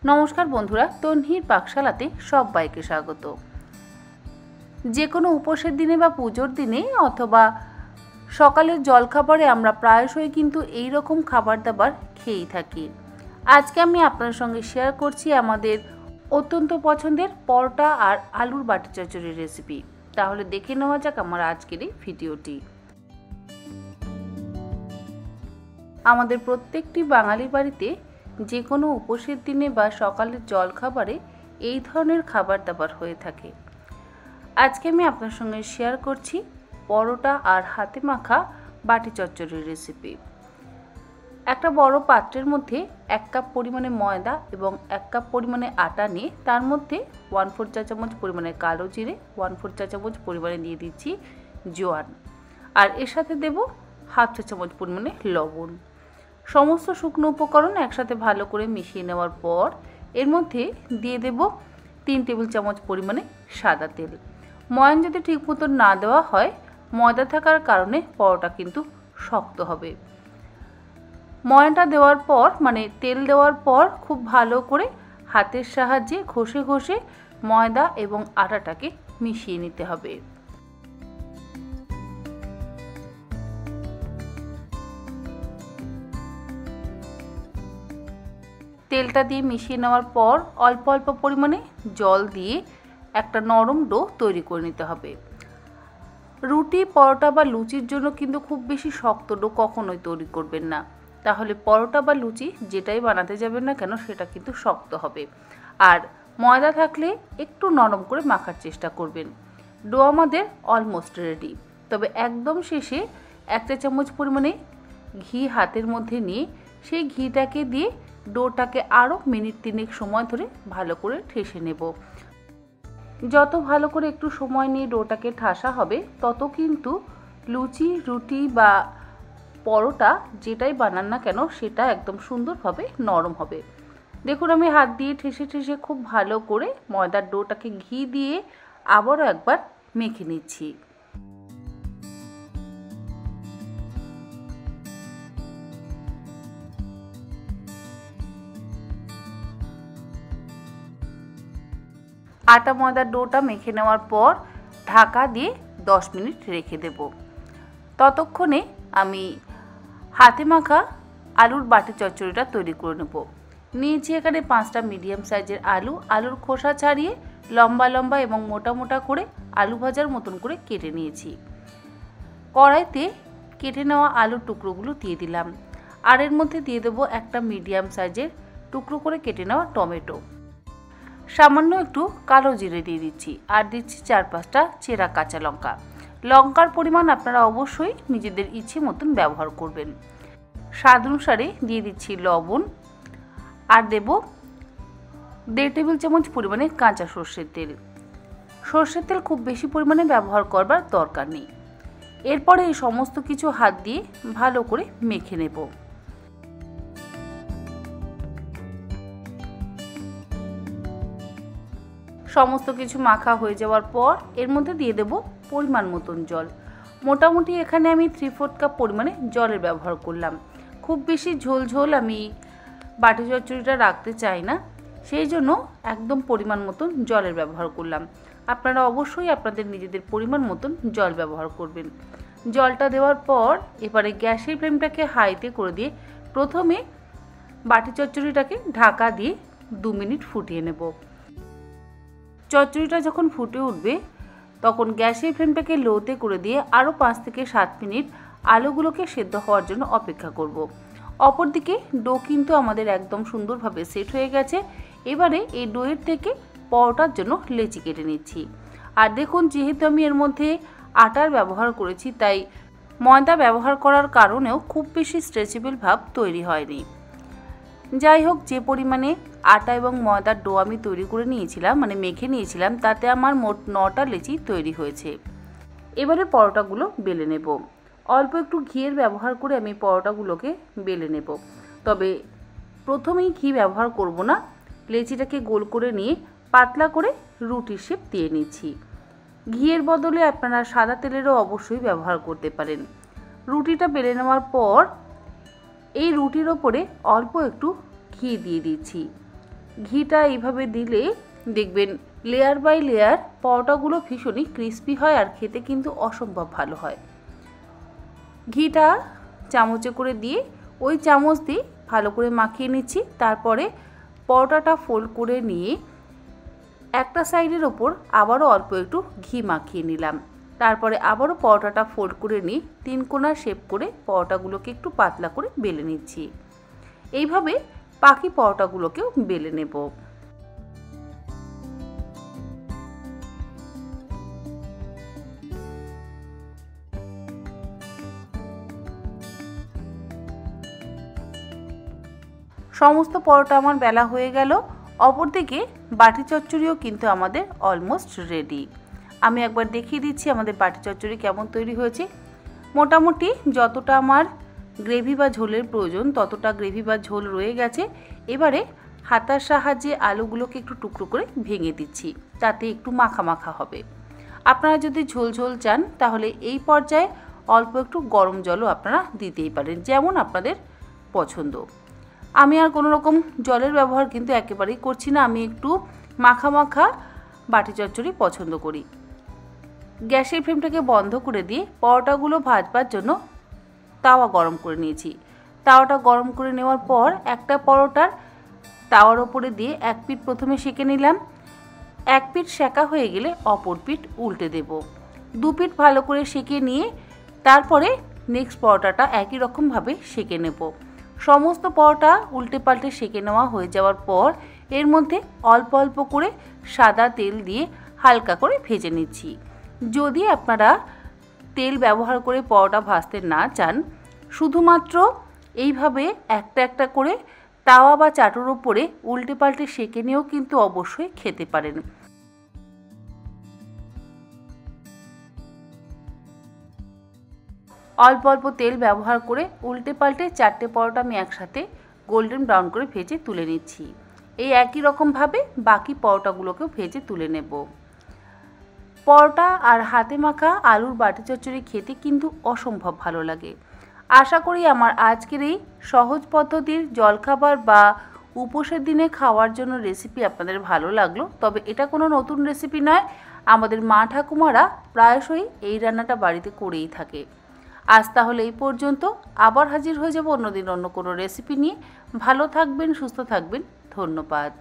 নমস্কার বন্ধুরা, তন্হির পাকশালাতে সবাইকে স্বাগত। যে কোনো উপোসের দিনে বা পুজোর দিনে অথবা সকালের জলখাবারে আমরা প্রায়শই কিন্তু এই রকম খাবার দাবার খেয়েই থাকি। আজকে আমি আপনাদের সঙ্গে শেয়ার করছি আমাদের অত্যন্ত পছন্দের পরোটা আর আলুর বাটি চচ্চড়ির রেসিপি। তাহলে দেখে নেওয়া যাক আমার আজকের এই ভিডিওটি। আমাদের প্রত্যেকটি বাঙালি বাড়িতে যে কোনো উপোসের দিনে বা সকালের জলখাবারে এই ধরনের খাবার দাবার হয়ে থাকে। আজকে আমি আপনার সঙ্গে শেয়ার করছি পরোটা আর হাতে মাখা বাটি চচ্চড়ির রেসিপি। একটা বড় পাত্রের মধ্যে 1 কাপ পরিমাণে ময়দা এবং 1 কাপ পরিমাণে আটা নিয়ে তার মধ্যে 1/4 চা চামচ পরিমাণে কালো জিরে, 1/4 চা চামচ পরিমাণে দিয়ে দিচ্ছি জোয়ান, আর এর সাথে দেব 1/2 চা চামচ পরিমাণে লবণ। সমস্ত শুকনো উপকরণ একসাথে ভালো করে মিশিয়ে নেওয়ার পর এর মধ্যে দিয়ে দেব 3 টেবিল চামচ পরিমাণে সাদা তেল। ময়ান যদি ঠিক মতো না দেওয়া হয়, ময়দা থাকার কারণে পরোটা কিন্তু শক্ত হবে। ময়ানটা দেওয়ার পর তেল দেওয়ার পর খুব ভালো করে হাতের সাহায্যে ঘষে ঘষে ময়দা এবং আটাটাকে মিশিয়ে নিতে হবে। তেলটা দিয়ে মিশিয়ে নেওয়ার পর অল্প অল্প পরিমাণে জল দিয়ে একটা নরম ডো তৈরি করে নিতে হবে। রুটি, পরোটা বা লুচির জন্য কিন্তু খুব বেশি শক্ত ডো কখনোই তৈরি করবেন না, তাহলে পরোটা বা লুচি যেটাই বানাতে যাবেন না কেন সেটা কিন্তু শক্ত হবে। আর ময়দা থাকলে একটু নরম করে মাখার চেষ্টা করবেন। ডো আমাদের অলমোস্ট রেডি, তবে একদম শেষে 1 চা চামচ পরিমাণে ঘি হাতের মধ্যে নিয়ে সেই ঘিটাকে দিয়ে ডোটাকে আরও মিনিট 3 সময় ধরে ভালো করে ঠেসে নেব। যত ভালো করে একটু সময় নিয়ে ডোটাকে ঠাসা হবে, তত কিন্তু লুচি, রুটি বা পরোটা যেটাই বানান না কেন সেটা একদম সুন্দরভাবে নরম হবে। দেখুন, আমি হাত দিয়ে ঠেসে ঠেসে খুব ভালো করে ময়দার ডোটাকে ঘি দিয়ে আবারও একবার মেখে নিচ্ছি। আটা ময়দার ডোটা মেখে নেওয়ার পর ঢাকা দিয়ে 10 মিনিট রেখে দেব। ততক্ষণে আমি হাতে মাখা আলুর বাটি চচ্চড়িটা তৈরি করে নেব। নিয়েছি এখানে 5টা মিডিয়াম সাইজের আলুর খোসা ছাড়িয়ে লম্বা লম্বা এবং মোটা মোটা করে আলু ভাজার মতন করে কেটে নিয়েছি। কড়াইতে কেটে নেওয়া আলুর টুকরোগুলো দিয়ে দিলাম, আর এর মধ্যে দিয়ে দেবো একটা মিডিয়াম সাইজের টুকরো করে কেটে নেওয়া টমেটো। সামান্য একটু কালো জিরে দিয়ে দিচ্ছি, আর দিচ্ছি 4-5টা চেরা কাঁচা লঙ্কা। লঙ্কার পরিমাণ আপনারা অবশ্যই নিজেদের ইচ্ছে মতন ব্যবহার করবেন। স্বাদ অনুসারে দিয়ে দিচ্ছি লবণ, আর দেব 1.5 টেবিল চামচ পরিমাণে কাঁচা সর্ষের তেল। সর্ষের তেল খুব বেশি পরিমাণে ব্যবহার করবার দরকার নেই। এরপরে এই সমস্ত কিছু হাত দিয়ে ভালো করে মেখে নেব। সমস্ত কিছু মাখা হয়ে যাওয়ার পর এর মধ্যে দিয়ে দেব পরিমাণ মতন জল। মোটামুটি এখানে আমি 3/4 কাপ পরিমাণে জলের ব্যবহার করলাম। খুব বেশি ঝোল ঝোল আমি বাটি চচ্চড়িটা রাখতে চাই না, সেই জন্য একদম পরিমাণ মতন জলের ব্যবহার করলাম। আপনারা অবশ্যই আপনাদের নিজেদের পরিমাণ মতন জল ব্যবহার করবেন। জলটা দেওয়ার পর এবারে গ্যাসের ফ্লেমটাকে হাইতে করে দিয়ে প্রথমে বাটি চচ্চড়িটাকে ঢাকা দিয়ে 2 মিনিট ফুটিয়ে নেব। চচ্চড়িটা যখন ফুটে উঠবে তখন গ্যাসের ফ্লেমটাকে লোতে করে দিয়ে আরও 5 থেকে 7 মিনিট আলুগুলোকে সেদ্ধ হওয়ার জন্য অপেক্ষা করব। অপরদিকে ডো কিন্তু আমাদের একদম সুন্দরভাবে সেট হয়ে গেছে। এবারে এই ডোয়ের থেকে পরোটার জন্য লেচি কেটে নিচ্ছি। আর দেখুন, যেহেতু আমি এর মধ্যে আটার ব্যবহার করেছি, তাই ময়দা ব্যবহার করার কারণেও খুব বেশি স্ট্রেচেবল ভাব তৈরি হয়নি। যাই হোক, যে পরিমাণে আটা এবং ময়দার ডো আমি তৈরি করে নিয়েছিলাম, মেখে নিয়েছিলাম, তাতে আমার মোট 9টা লেচি তৈরি হয়েছে। এবারে পরোটাগুলো বেলে নেব। অল্প একটু ঘিয়ের ব্যবহার করে আমি পরোটাগুলোকে বেলে নেব, তবে প্রথমেই ঘি ব্যবহার করব না। লেচিটাকে গোল করে নিয়ে পাতলা করে রুটির শেপ দিয়ে নিচ্ছি। ঘিয়ের বদলে আপনারা সাদা তেলেরও অবশ্যই ব্যবহার করতে পারেন। রুটিটা বেলে নেওয়ার পর এই রুটির ওপরে অল্প একটু ঘি দিয়ে দিচ্ছি। ঘিটা এইভাবে দিলে দেখবেন লেয়ার বাই লেয়ার পরোটাগুলো ভীষণই ক্রিস্পি হয় আর খেতে কিন্তু অসম্ভব ভালো হয়। ঘিটা চামচে করে দিয়ে ওই চামচ দিয়ে ভালো করে মাখিয়ে নিচ্ছি। তারপরে পরোটাটা ফোল্ড করে নিয়ে একটা সাইডের ওপর আবারও অল্প একটু ঘি মাখিয়ে নিলাম। তারপরে আবারও পরোটাটা ফোল্ড করে নিয়ে 3 কোণা শেপ করে পরোটাগুলোকে একটু পাতলা করে বেলে নিচ্ছি। এইভাবে বাকি পরোটাগুলোকেও বেলে নেব। সমস্ত পরোটা আমার বেলা হয়ে গেল। অপরদিকে বাটি চচ্চড়িও কিন্তু আমাদের অলমোস্ট রেডি। আমি একবার দেখিয়ে দিচ্ছি আমাদের বাটি চচ্চড়ি কেমন তৈরি হয়েছে। মোটামুটি যতটা আমার গ্রেভি বা ঝোলের প্রয়োজন ততটা গ্রেভি বা ঝোল রয়ে গেছে। এবারে হাতার সাহায্যে আলুগুলোকে একটু টুকরো করে ভেঙে দিচ্ছি, তাতে একটু মাখা মাখা হবে। আপনারা যদি ঝোল ঝোল চান তাহলে এই পর্যায়ে অল্প একটু গরম জলও আপনারা দিতেই পারেন, যেমন আপনাদের পছন্দ। আমি আর কোনো রকম জলের ব্যবহার কিন্তু একেবারেই করছি না। আমি একটু মাখা মাখা বাটি চচ্চড়ি পছন্দ করি। গ্যাসের ফ্লেমটাকে বন্ধ করে দিয়ে পরোটাগুলো ভাজবার জন্য তাওয়া গরম করে নিয়েছি। তাওয়াটা গরম করে নেওয়ার পর একটা পরোটার তাওয়ার ওপরে দিয়ে এক পিঠ প্রথমে সেঁকে নিলাম। এক পিঠ সেঁকা হয়ে গেলে অপর পিঠ উল্টে দেব। 2 পিঠ ভালো করে সেঁকে নিয়ে তারপরে নেক্সট পরোটাটা একই রকমভাবে সেঁকে নেব। সমস্ত পরোটা উল্টে পাল্টে সেঁকে নেওয়া হয়ে যাওয়ার পর এর মধ্যে অল্প অল্প করে সাদা তেল দিয়ে হালকা করে ভেজে নিচ্ছি। যদি আপনারা তেল ব্যবহার করে পরোটা ভাজতে না চান, শুধুমাত্র এইভাবে একটা একটা করে তাওয়া বা চাটুর উপরে উল্টে পাল্টে সেঁকে নিয়েও কিন্তু অবশ্যই খেতে পারেন। অল্প অল্প তেল ব্যবহার করে উল্টে পাল্টে 4টে পরোটা আমি একসাথে গোল্ডেন ব্রাউন করে ভেজে তুলে নিচ্ছি। এই একই রকমভাবে বাকি পরোটাগুলোকেও ভেজে তুলে নেব। পরোটা আর হাতে মাখা আলুর বাটি চচ্চড়ি খেতে কিন্তু অসম্ভব ভালো লাগে। আশা করি আমার আজকের এই সহজ পদ্ধতির জলখাবার বা উপোসের দিনে খাওয়ার জন্য রেসিপি আপনাদের ভালো লাগলো। তবে এটা কোনো নতুন রেসিপি নয়, আমাদের মা ঠাকুমারা প্রায়শই এই রান্নাটা বাড়িতে করেই থাকে। আজ তাহলে এই পর্যন্ত, আবার হাজির হয়ে যাব অন্যদিন অন্য কোনো রেসিপি নিয়ে। ভালো থাকবেন, সুস্থ থাকবেন, ধন্যবাদ।